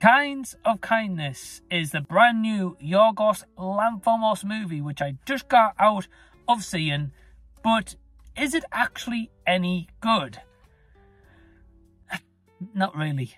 Kinds of Kindness is the brand new Yargos Lanthimos movie, which I just got out of seeing, but is it actually any good? Not really.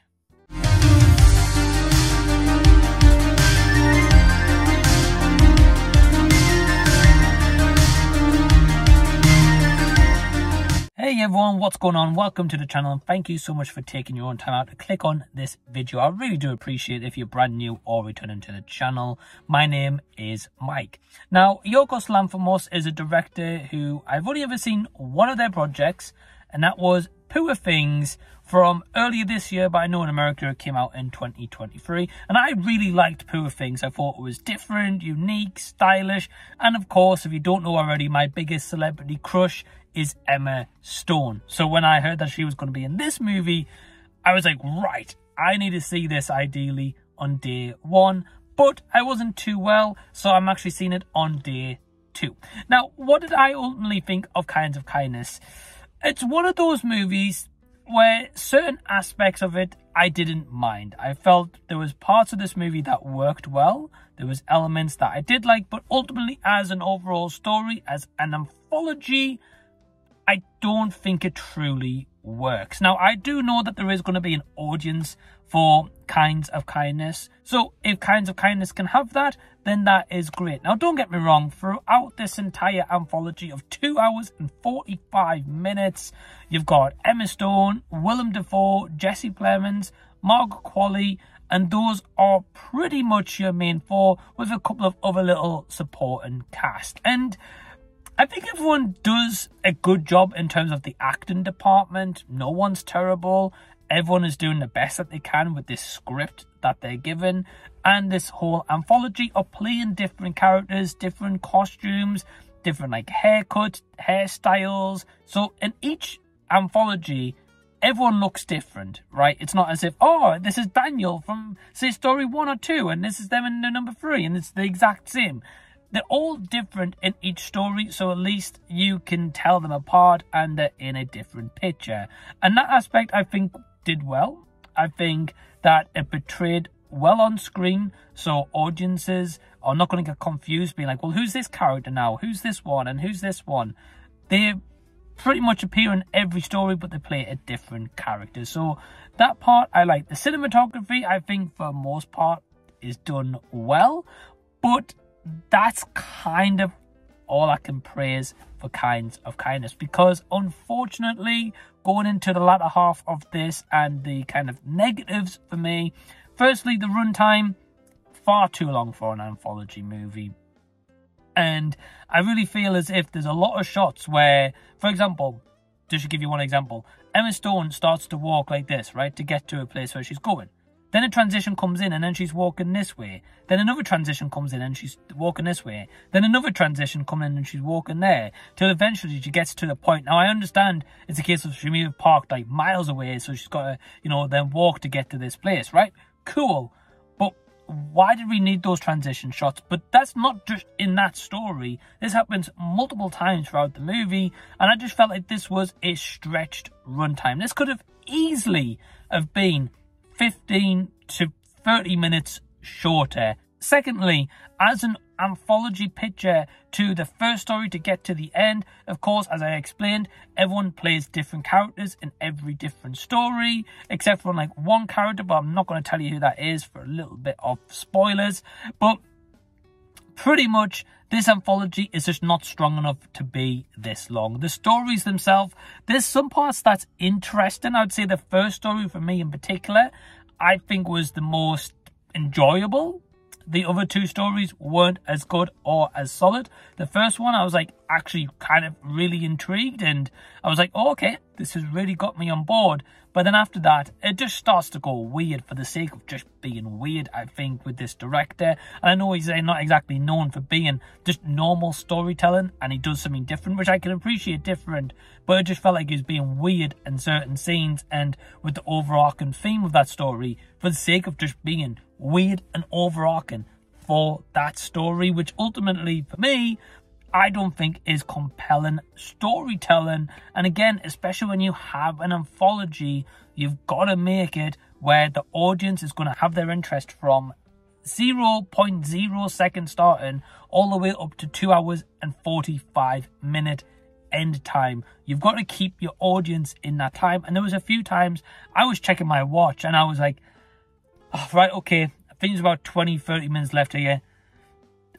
Hey everyone, what's going on? Welcome to the channel and thank you so much for taking your own time out to click on this video. I really do appreciate it if you're brand new or returning to the channel. My name is Mike. Now, Yargos Lanthimos is a director who I've only ever seen one of their projects, and that was Poor Things from earlier this year, but I know in America it came out in 2023, and I really liked Poor Things. I thought it was different, unique, stylish, and of course, if you don't know already, my biggest celebrity crush is Emma Stone. So when I heard that she was going to be in this movie, I was like, right, I need to see this ideally on day one, but I wasn't too well, so I'm actually seeing it on day two. Now, what did I ultimately think of Kinds of Kindness? It's one of those movies where certain aspects of it I didn't mind. I felt there was parts of this movie that worked well. There was elements that I did like, but ultimately as an overall story, as an anthology, I don't think it truly works. Now, I do know that there is going to be an audience for Kinds of Kindness. So if Kinds of Kindness can have that, then that is great. Now, don't get me wrong. Throughout this entire anthology of 2 hours and 45 minutes, you've got Emma Stone, Willem Dafoe, Jesse Plemons, Margaret Qualley, and those are pretty much your main four with a couple of other little supporting cast. And I think everyone does a good job in terms of the acting department. No one's terrible. Everyone is doing the best that they can with this script that they're given. And this whole anthology of playing different characters, different costumes, different like haircuts, hairstyles. So in each anthology, everyone looks different, right? It's not as if, oh, this is Daniel from, say, story 1 or 2, and this is them in the number 3, and it's the exact same. They're all different in each story, so at least you can tell them apart and they're in a different picture. And that aspect, I think, did well. I think that it portrayed well on screen, so audiences are not going to get confused, being like, well, who's this character now? Who's this one? And who's this one? They pretty much appear in every story, but they play a different character. So that part, I like. The cinematography, I think, for the most part, is done well, but that's kind of all I can praise for Kinds of Kindness, because unfortunately, going into the latter half of this and the kind of negatives for me, firstly, the runtime, far too long for an anthology movie. And I really feel as if there's a lot of shots where, for example, just to give you one example, Emma Stone starts to walk like this, right, to get to a place where she's going. Then a transition comes in and then she's walking this way. Then another transition comes in and she's walking this way. Then another transition comes in and she's walking there. Till eventually she gets to the point. Now, I understand it's a case of she may have parked like miles away, so she's got to, you know, then walk to get to this place, right? Cool. But why did we need those transition shots? But that's not just in that story. This happens multiple times throughout the movie. And I just felt like this was a stretched runtime. This could have easily have been 15 to 30 minutes shorter. Secondly, as an anthology picture to the first story to get to the end, of course, as I explained, everyone plays different characters in every different story, except for like one character, but I'm not going to tell you who that is for a little bit of spoilers. But pretty much, this anthology is just not strong enough to be this long. The stories themselves, there's some parts that's interesting. I would say the first story for me in particular, I think was the most enjoyable. The other two stories weren't as good or as solid. The first one, I was like actually kind of really intrigued, and I was like, oh, okay, this has really got me on board. But then after that, it just starts to go weird for the sake of just being weird, I think, with this director. And I know he's not exactly known for being just normal storytelling, and he does something different, which I can appreciate different. But it just felt like he was being weird in certain scenes and with the overarching theme of that story for the sake of just being weird and overarching for that story, which ultimately, for me, I don't think is compelling storytelling. And again, especially when you have an anthology, you've got to make it where the audience is going to have their interest from 0.0 seconds starting all the way up to 2 hours and 45 minute end time. You've got to keep your audience in that time. And there was a few times I was checking my watch and I was like, oh, right, okay, I think there's about 20-30 minutes left here.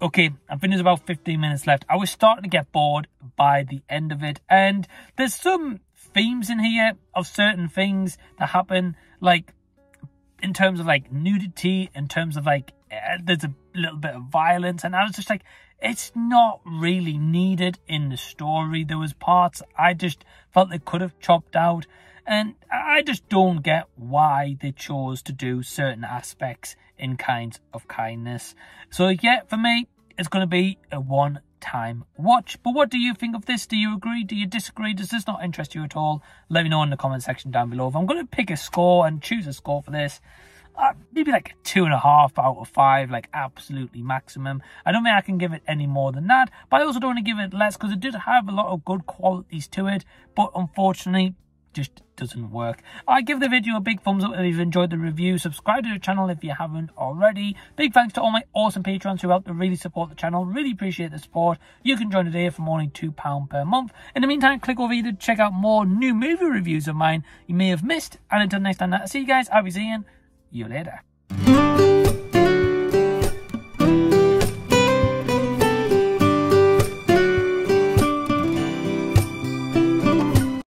Okay, I think there's about 15 minutes left. I was starting to get bored by the end of it. And there's some themes in here of certain things that happen, like in terms of like nudity, in terms of like there's a little bit of violence, and I was just like, it's not really needed in the story. There was parts I just felt they could have chopped out, and I just don't get why they chose to do certain aspects in Kinds of Kindness. So yeah, for me, it's going to be a one-time watch. But what do you think of this? Do you agree? Do you disagree? Does this not interest you at all? Let me know in the comment section down below. If I'm going to pick a score and choose a score for this, maybe like a 2.5 out of 5, like absolutely maximum. I don't think I can give it any more than that, but I also don't want to give it less because it did have a lot of good qualities to it, but unfortunately just doesn't work. I give the video a big thumbs up if you've enjoyed the review. Subscribe to the channel if you haven't already. Big thanks to all my awesome patrons who help to really support the channel. Really appreciate the support. You can join today from only £2 per month. In the meantime, click over here to check out more new movie reviews of mine you may have missed. And until next time, I'll see you guys. I'll be seeing you later.